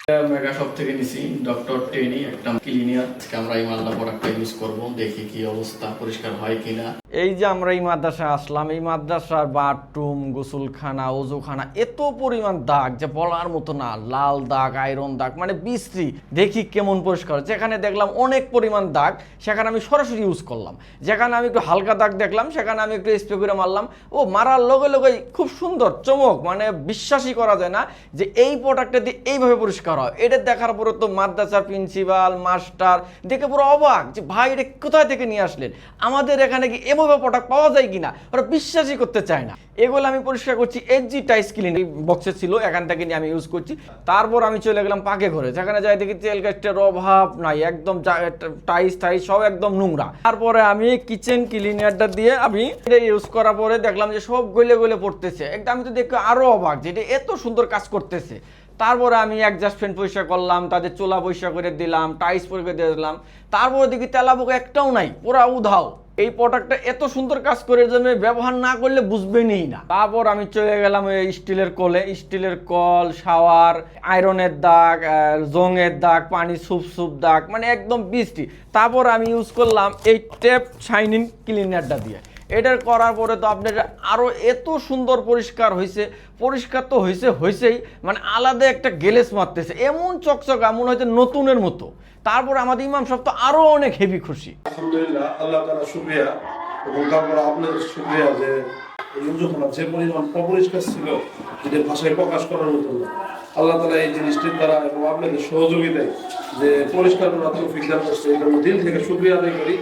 Mega shop থেকে নিছি doctor টেনি একটা ক্লিনিয়ার। আজকে আমরা এই মাল্লা প্রোডাক্টটা ইউজ করব, দেখি কি অবস্থা, পরিষ্কার হয় কিনা। এই যে আমরা এই মাদ্রাসায় আসলাম, এই মাদ্রাসার বাথরুম, গোসলখানা, ওজুখানা এত পরিমাণ দাগ যে বলার মতো না। লাল দাগ, আয়রন দাগ, মানে বিশ্রী। দেখি কেমন পরিষ্কার। যেখানে দেখলাম অনেক পরিমাণ দাগ, সেখানে আমি সরাসরি ইউজ করলাম। যেখানে আমি একটু হালকা দাগ দেখলাম, সেখানে আমি একটু স্প্রে করে মারলাম। ও মারার লগে লগেই খুব সুন্দর চমক, মানে বিশ্বাসই করা যায় না যে এই প্রোডাক্টটা দিয়ে এইভাবে পরিষ্কার হয়। এটা দেখার পরে তো মাদ্রাসার প্রিন্সিপাল, মাস্টার দেখে পুরো অবাক যে ভাই এটা কোথায় থেকে নিয়ে আসলেন, আমাদের এখানে কি এভাবে প্রোডাক্ট পাওয়া যায় কিনা। ওরা বিশ্বাসই করতে চায় না। এগুলো আমি পরিষ্কার করছি এসজি টাইস ক্লিন বক্সে ছিল, এখান থেকে নিয়ে আমি ইউজ করছি। তারপর আমি চলে গেলাম পাকে ঘরে, যেখানে যাই দেখি তেল গাছটার অভাব নাই, একদম টাইস সব একদম নোংরা। তারপরে আমি কিচেন ক্লিনারটা দিয়ে আমি এটা ইউজ করার পরে দেখলাম যে সব গলে গলে পড়তেছে। একদম আমি তো দেখে আরো অবাক যে এটা এত সুন্দর কাজ করতেছে। তারপরে আমি অ্যাডজাস্ট ফ্যান পরিষ্কার করলাম, তাদের চোলা পরিষ্কার করে দিলাম, টাইস পরিষ্কার দিয়ে দিলাম। তারপরে দেখি তেলাপোকা একটাও নাই, পুরা উধাও। এই প্রোডাক্টটা এত সুন্দর কাজ করে জন্য ব্যবহার না করলে বুঝবেনই না। তারপর আমি চলে গেলাম ওই স্টিলের কলে, স্টিলের কল, শাওয়ার, আয়রনের দাগ, জংয়ের দাগ, পানি সুপ দাগ, মানে একদম বৃষ্টি। তারপর আমি ইউজ করলাম এই টেপ শাইনিং ক্লিনারটা দিয়ে। এটার করার পরে তো আপনার আরও এত সুন্দর পরিষ্কার হয়েছে। পরিষ্কার তো হয়েছেই, মানে আলাদা একটা গ্লেজ মারতেছে, এমন চকচকা মনে হচ্ছে নতুনের মতো। তারপর আমাদের ইমাম সাহেব তো আরো অনেক হেভি খুশি। আলহামদুলিল্লাহ, আল্লাহ তাআলা শুকরিয়া। এবং তারপর আপনাদের শুকরিয়া যে এই উজুখানা যে পরিমাণ অপরিষ্কার ছিল, যেটা ভাষায় প্রকাশ করার মতো না। আল্লাহ তাআলা এই জিনিসটির দ্বারা এবং আপনাদের সহযোগিতায় যে পরিষ্কার করার তৌফিক দান করছে, এই জন্য দিল থেকে শুকরিয়া আদায় করি।